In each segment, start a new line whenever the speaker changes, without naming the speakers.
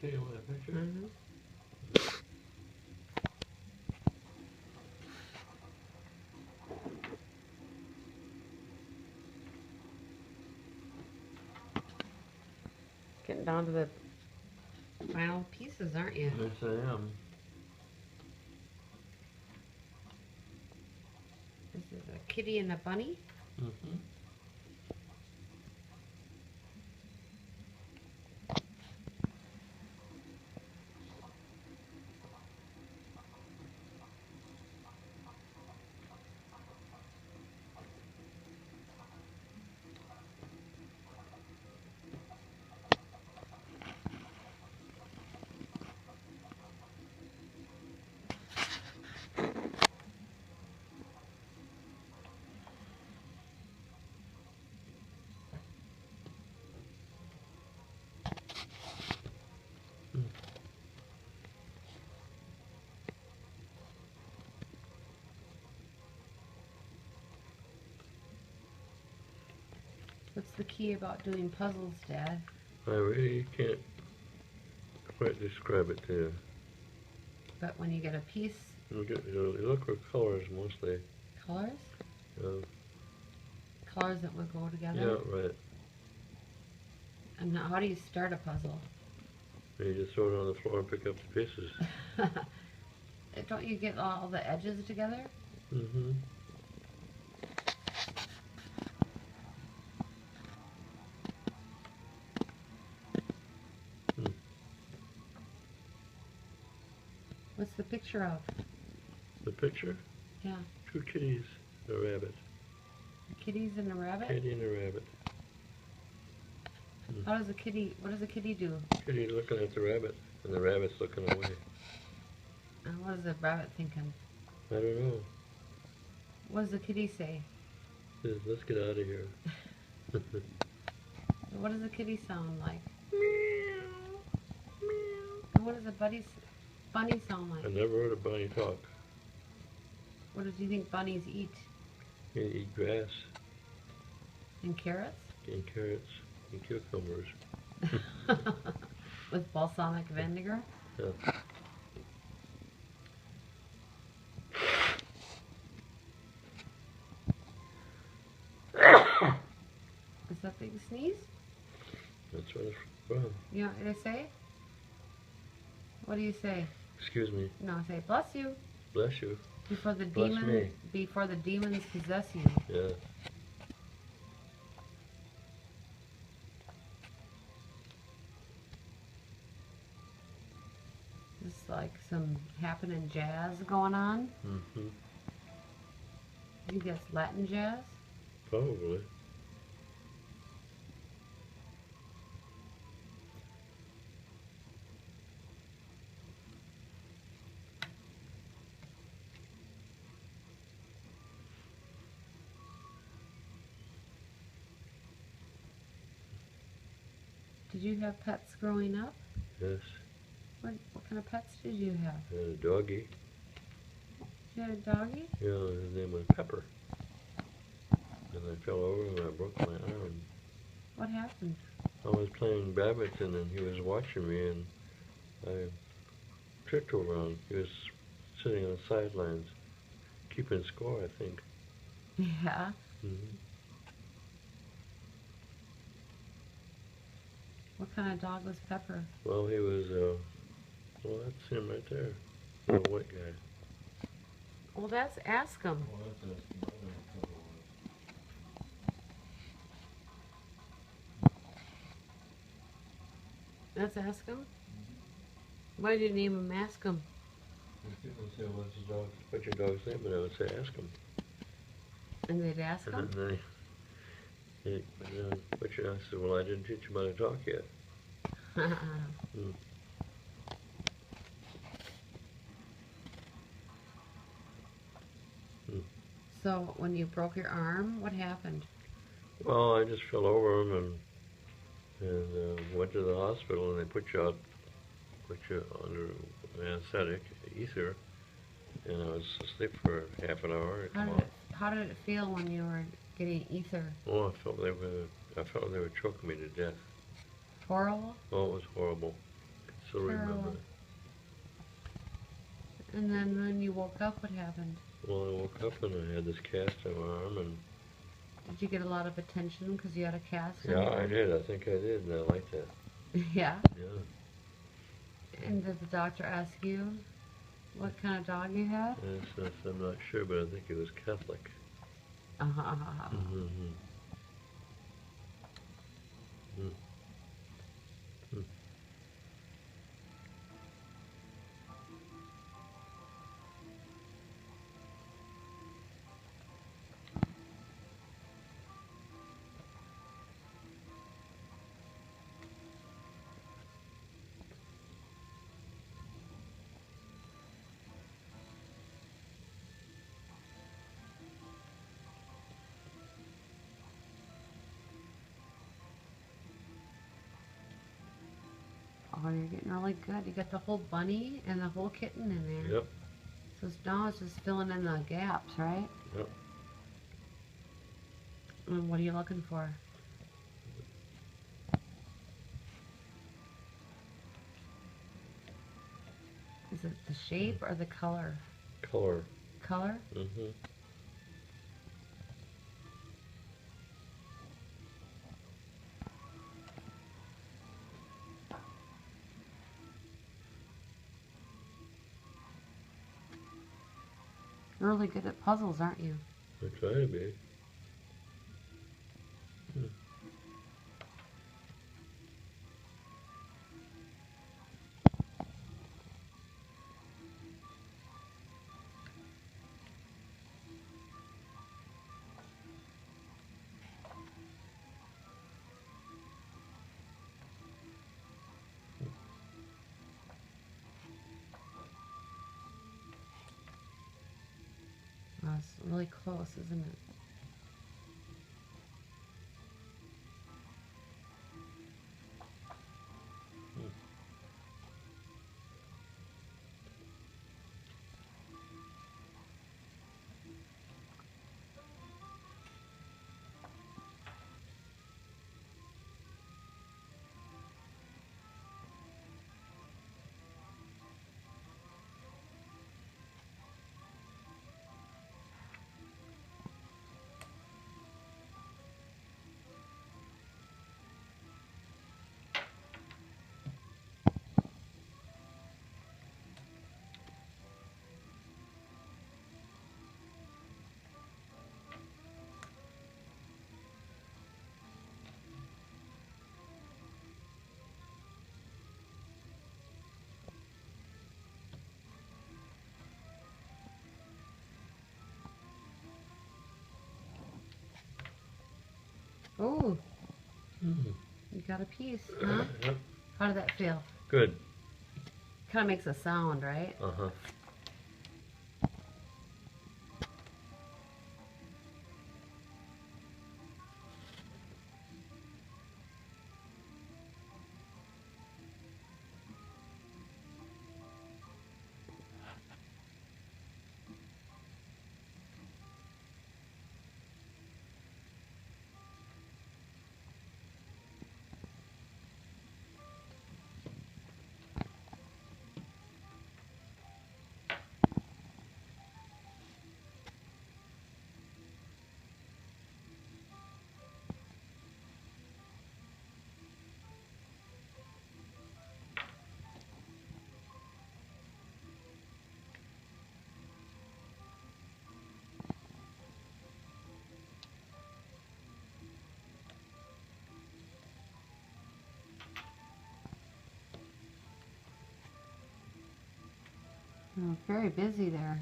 tell you what a picture?
Mm-hmm. Getting down to the final pieces, aren't you?
Yes, I am.
This is a kitty and a bunny.
Mm-hmm.
What's the key about doing puzzles, Dad?
I really can't quite describe it to you.
But when you get a piece,
You look for colors mostly.
colors? Colors that will go together?
Yeah, right.
And how do you start a puzzle?
And you just throw it on the floor and pick up the pieces.
Don't you get all the edges together?
Mm-hmm.
What's the picture of?
The picture?
Yeah.
2 kitties and a rabbit.
Kitties and a rabbit?
Kitty and a rabbit.
How does a kitty, what does a kitty do?
Kitty's looking at the rabbit, and the rabbit's looking away.
And what is the rabbit thinking?
I don't know.
What does the kitty say?
Says, let's get out of here.
What does a kitty sound like?
Meow. Meow.
And what does a bunny sound
I
like?
never heard a bunny talk.
What do you think bunnies eat?
They eat grass
And carrots?
and carrots and cucumbers.
With balsamic vinegar?
Yeah.
Is that big sneeze?
That's what it's from.
You know what I say? What do you say?
Excuse me.
No, say bless you.
Bless you.
Before the
Bless me.
before the demons possess you.
Yeah.
Just like some happening jazz going on.
Mm-hmm.
You think that's Latin jazz?
Probably.
Did you have pets growing up?
Yes.
What kind of pets did you have?
I had a doggy.
You had a doggy?
Yeah, his name was Pepper. And I fell over and I broke my arm.
What happened?
I was playing badminton and he was watching me and I tripped over him. He was sitting on the sidelines, keeping score, I think.
Yeah.
Mm-hmm.
What kind of dog was Pepper?
Well, he was, well, that's him right there. The white guy.
Well, that's Ask him. That's Ask him? Why did you name him Ask him?
People would say, what's your dog's name? And I would say, ask him.
And they'd ask him?
And then what's your, I said, well, I didn't teach him how to talk yet. Mm.
So, when you broke your arm, what happened?
Well, I just fell over him and went to the hospital, and they put you under anesthetic, ether, and I was asleep for half an hour.
How did it feel when you were getting ether?
Oh, I felt they were choking me to death.
Horrible?
Oh, it was horrible. I could still remember it.
And then when you woke up, what happened?
Well, I woke up and I had this cast on my arm, and
Did you get a lot of attention because you had a cast on
yeah,
your
I
arm?
did. I think I did, and I liked that.
Yeah.
Yeah.
And did the doctor ask you what kind of dog you had?
Yes, I'm not sure, but I think it was Catholic. Mm-hmm. Mm-hmm.
Oh, you're getting really good. You got the whole bunny and the whole kitten in there.
Yep.
So now it's just filling in the gaps, right?
Yep.
And what are you looking for? Is it the shape or the color?
Color.
Color?
Mm-hmm.
You're really good at puzzles, aren't you?
I try to be.
Oh, it's really close, isn't it? Oh,
Mm-hmm.
you got a piece, huh?
Yep.
How did that feel?
Good.
Kind of makes a sound, right?
Uh-huh.
Oh, very busy there.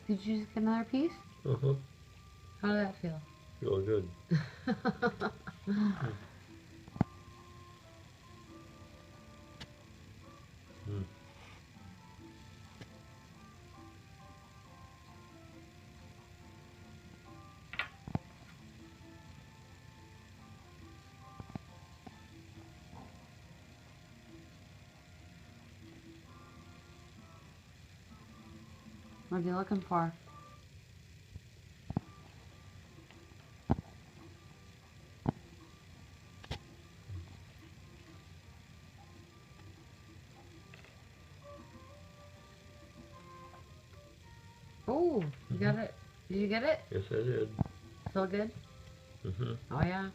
Did you just get another piece?
Uh-huh.
How did that feel?
feel good. Mm.
What are you looking for? Oh, you got it. Did you get it?
Yes, I did.
Feel good?
Mm-hmm.
Oh, yeah.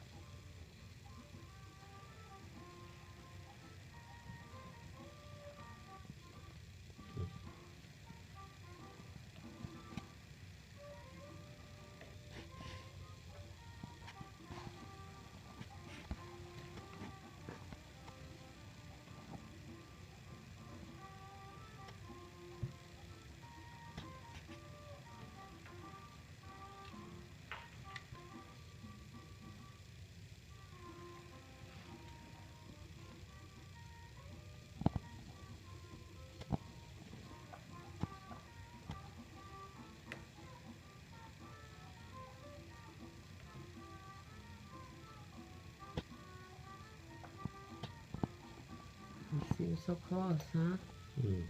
It seems so close, huh?
Mm.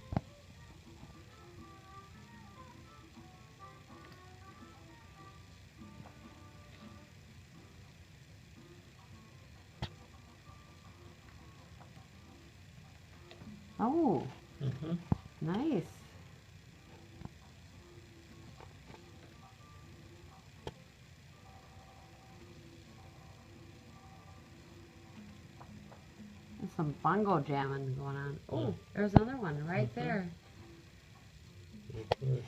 Oh,
Mm-hmm.
nice. There's some bongo jamming going on. Oh, there's another one right
Mhm.
there.
Okay.